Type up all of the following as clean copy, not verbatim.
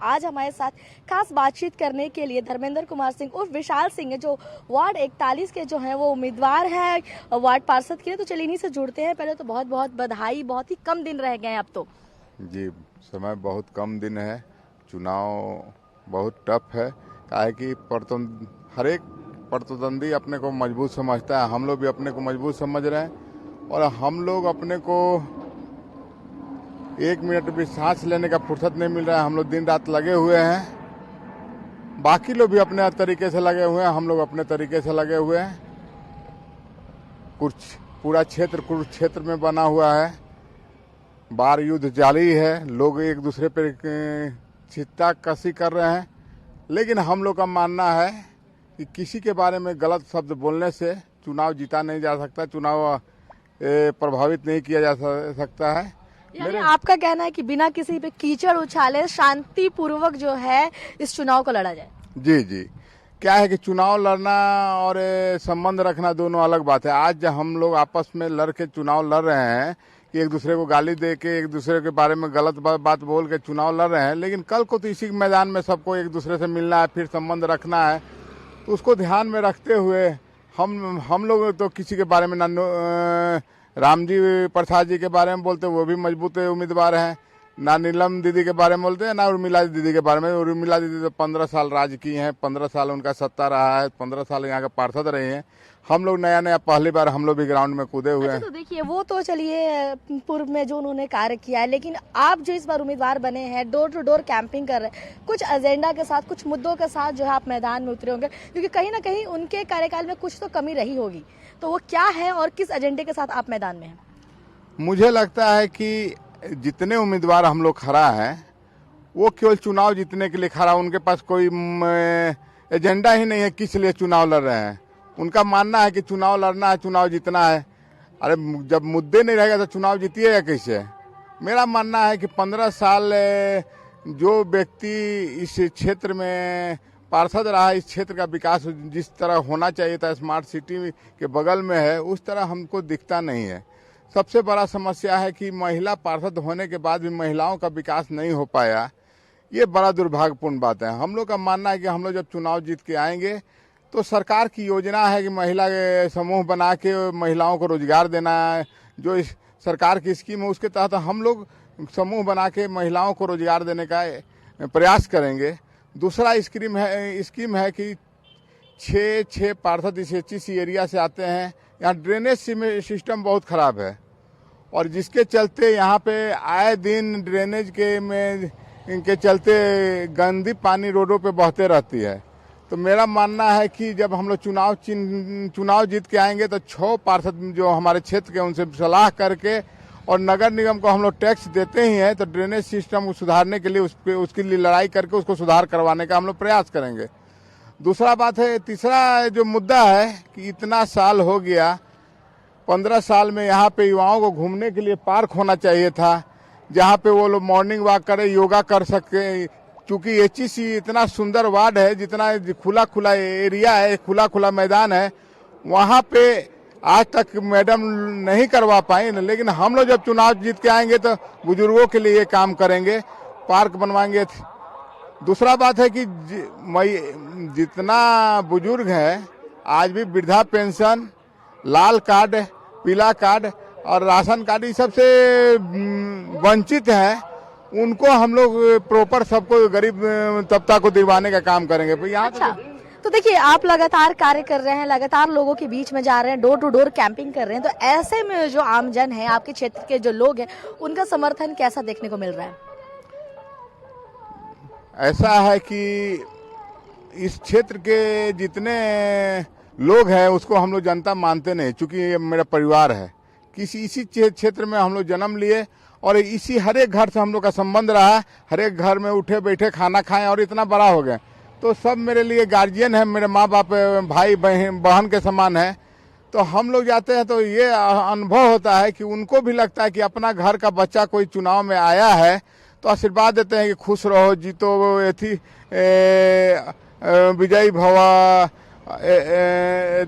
आज हमारे साथ खास बातचीत करने के लिए धर्मेंद्र कुमार सिंह उर्फ विशाल सिंह जो वार्ड 41 के जो हैं वो उम्मीदवार हैं वार्ड पार्षद के लिए। तो चलिए इन्हीं से जुड़ते हैं। पहले तो बहुत बहुत बधाई, बहुत ही कम दिन रह गए हैं अब तो। जी, समय बहुत कम दिन है। चुनाव बहुत टफ है, काहे कि हर एक प्रतिद्वंदी अपने को मजबूत समझता है। हम लोग भी अपने को मजबूत समझ रहे हैं और हम लोग अपने को 1 मिनट भी सांस लेने का फुर्सत नहीं मिल रहा है। हम लोग दिन रात लगे हुए हैं। बाकी लोग भी अपने तरीके से लगे हुए हैं, हम लोग अपने तरीके से लगे हुए हैं। पूरा क्षेत्र कुरुक्षेत्र में बना हुआ है। बार युद्ध जारी है, लोग एक दूसरे पर चित्ता कसी कर रहे हैं। लेकिन हम लोग का मानना है कि किसी के बारे में गलत शब्द बोलने से चुनाव जीता नहीं जा सकता, चुनाव प्रभावित नहीं किया जा सकता है। यानी आपका कहना है कि बिना किसी पे कीचड़ उछाले शांतिपूर्वक जो है इस चुनाव को लड़ा जाए। जी जी, क्या है कि चुनाव लड़ना और संबंध रखना दोनों अलग बात है। आज हम लोग आपस में लड़ के चुनाव लड़ रहे हैं कि एक दूसरे को गाली दे के, एक दूसरे के बारे में गलत बात बोल के चुनाव लड़ रहे हैं। लेकिन कल को तो इसी मैदान में सबको एक दूसरे से मिलना है, फिर संबंध रखना है। तो उसको ध्यान में रखते हुए हम लोग तो किसी के बारे में ना रामजी प्रसाद जी के बारे में बोलते, वो भी मजबूत उम्मीदवार हैं। ना नीलम दीदी के बारे में बोलते हैं, ना उर्मिला दीदी के बारे में। उर्मिला दीदी तो 15 साल राज की हैं, 15 साल उनका सत्ता रहा है, 15 साल यहाँ के पार्षद रहे हैं। हम लोग नया पहली बार हम लोग भी ग्राउंड में कूदे हुए हैं। तो देखिए वो तो चलिए पूर्व में जो उन्होंने कार्य किया है, लेकिन आप जो इस बार उम्मीदवार बने हैं, डोर टू डोर कैंपिंग कर रहे हैं, कुछ एजेंडा के साथ, कुछ मुद्दों के साथ जो है आप मैदान में उतरे होंगे, क्योंकि कहीं ना कहीं उनके कार्यकाल में कुछ तो कमी रही होगी। तो वो क्या है और किस एजेंडे के साथ आप मैदान में हैं? मुझे लगता है कि जितने उम्मीदवार हम लोग खड़ा हैं वो केवल चुनाव जीतने के लिए खड़ा, उनके पास कोई एजेंडा ही नहीं है किस लिए चुनाव लड़ रहे हैं। उनका मानना है कि चुनाव लड़ना है, चुनाव जीतना है। अरे जब मुद्दे नहीं रहेगा तो चुनाव जीतिएगा कैसे? मेरा मानना है कि 15 साल जो व्यक्ति इस क्षेत्र में पार्षद रहा, इस क्षेत्र का विकास जिस तरह होना चाहिए था, स्मार्ट सिटी के बगल में है, उस तरह हमको दिखता नहीं है। सबसे बड़ा समस्या है कि महिला पार्षद होने के बाद भी महिलाओं का विकास नहीं हो पाया। ये बड़ा दुर्भाग्यपूर्ण बात है। हम लोग का मानना है कि हम लोग जब चुनाव जीत के आएंगे तो सरकार की योजना है कि महिला समूह बना के महिलाओं को रोजगार देना है। जो इस सरकार की स्कीम है उसके तहत हम लोग समूह बना के महिलाओं को रोजगार देने का प्रयास करेंगे। दूसरा स्कीम है कि 6 पार्षद इस HC एरिया से आते हैं। यहाँ ड्रेनेज सिस्टम बहुत खराब है और जिसके चलते यहाँ पे आए दिन ड्रेनेज के चलते गंदी पानी रोडों पे बहते रहती है। तो मेरा मानना है कि जब हम लोग चुनाव जीत के आएंगे तो 6 पार्षद जो हमारे क्षेत्र के उनसे सलाह करके, और नगर निगम को हम लोग टैक्स देते ही हैं, तो ड्रेनेज सिस्टम को सुधारने के लिए उसके लिए लड़ाई करके उसको सुधार करवाने का हम लोग प्रयास करेंगे। दूसरा बात है, तीसरा जो मुद्दा है कि इतना साल हो गया, 15 साल में यहाँ पे युवाओं को घूमने के लिए पार्क होना चाहिए था, जहाँ पे वो लोग मॉर्निंग वॉक करें, योगा कर सके। क्योंकि HC इतना सुंदर वार्ड है, जितना खुला एरिया है, खुला मैदान है, वहाँ पे आज तक मैडम नहीं करवा पाई। लेकिन हम लोग जब चुनाव जीत के आएंगे तो बुजुर्गों के लिए काम करेंगे, पार्क बनवाएंगे। दूसरा बात है कि जितना बुजुर्ग है आज भी वृद्धा पेंशन, लाल कार्ड, पीला कार्ड और राशन कार्ड ये सबसे वंचित हैं, उनको हम लोग प्रॉपर सबको गरीब तबका को दिलवाने का काम करेंगे। अच्छा, तो देखिए आप लगातार कार्य कर रहे हैं, लगातार लोगों के बीच में जा रहे हैं, डोर टू डोर कैंपिंग कर रहे हैं, तो ऐसे में जो आमजन है, आपके क्षेत्र के जो लोग हैं, उनका समर्थन कैसा देखने को मिल रहा है? ऐसा है कि इस क्षेत्र के जितने लोग हैं उसको हम लोग जनता मानते नहीं, क्योंकि ये मेरा परिवार है। इसी क्षेत्र में हम लोग जन्म लिए और इसी हर एक घर से हम लोग का संबंध रहा। हर एक घर में उठे बैठे खाना खाएं और इतना बड़ा हो गए, तो सब मेरे लिए गार्जियन है, मेरे माँ बाप, भाई बहन के समान है। तो हम लोग जाते हैं तो ये अनुभव होता है कि उनको भी लगता है कि अपना घर का बच्चा कोई चुनाव में आया है, तो आशीर्वाद देते हैं कि खुश रहो, जीतो, विजयी भवा,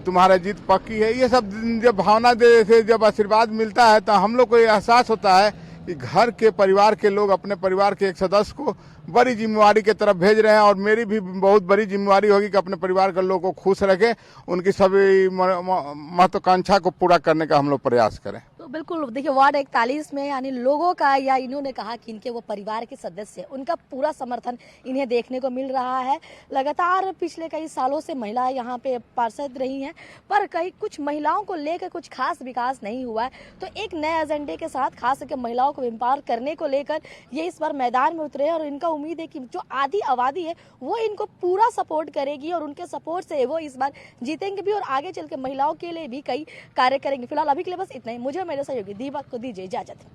तुम्हारा जीत पक्की है। ये सब जब भावना दे से जब आशीर्वाद मिलता है तो हम लोग को ये एहसास होता है कि घर के परिवार के लोग अपने परिवार के एक सदस्य को बड़ी जिम्मेवारी की तरफ भेज रहे हैं, और मेरी भी बहुत बड़ी जिम्मेवारी होगी कि अपने परिवार के लोगों को खुश रखें, उनकी सभी महत्वाकांक्षा को पूरा करने का हम लोग प्रयास करें। तो बिल्कुल देखिए, वार्ड 41 में यानी लोगों का, या इन्होंने कहा कि इनके वो परिवार के सदस्य हैं, उनका पूरा समर्थन इन्हें देखने को मिल रहा है। लगातार पिछले कई सालों से महिलाएं यहाँ पे पार्षद रही हैं, पर कई कुछ महिलाओं को लेकर कुछ खास विकास नहीं हुआ है। तो एक नए एजेंडे के साथ खास करके महिलाओं को एम्पावर करने को लेकर ये इस बार मैदान में उतरे हैं, और इनका उम्मीद है कि जो आधी आबादी है वो इनको पूरा सपोर्ट करेगी, और उनके सपोर्ट से वो इस बार जीतेंगे भी, और आगे चल के महिलाओं के लिए भी कई कार्य करेंगे। फिलहाल अभी के लिए बस इतना ही। मुझे मेरे सहयोगी दीपक को दीजिए इजाजत।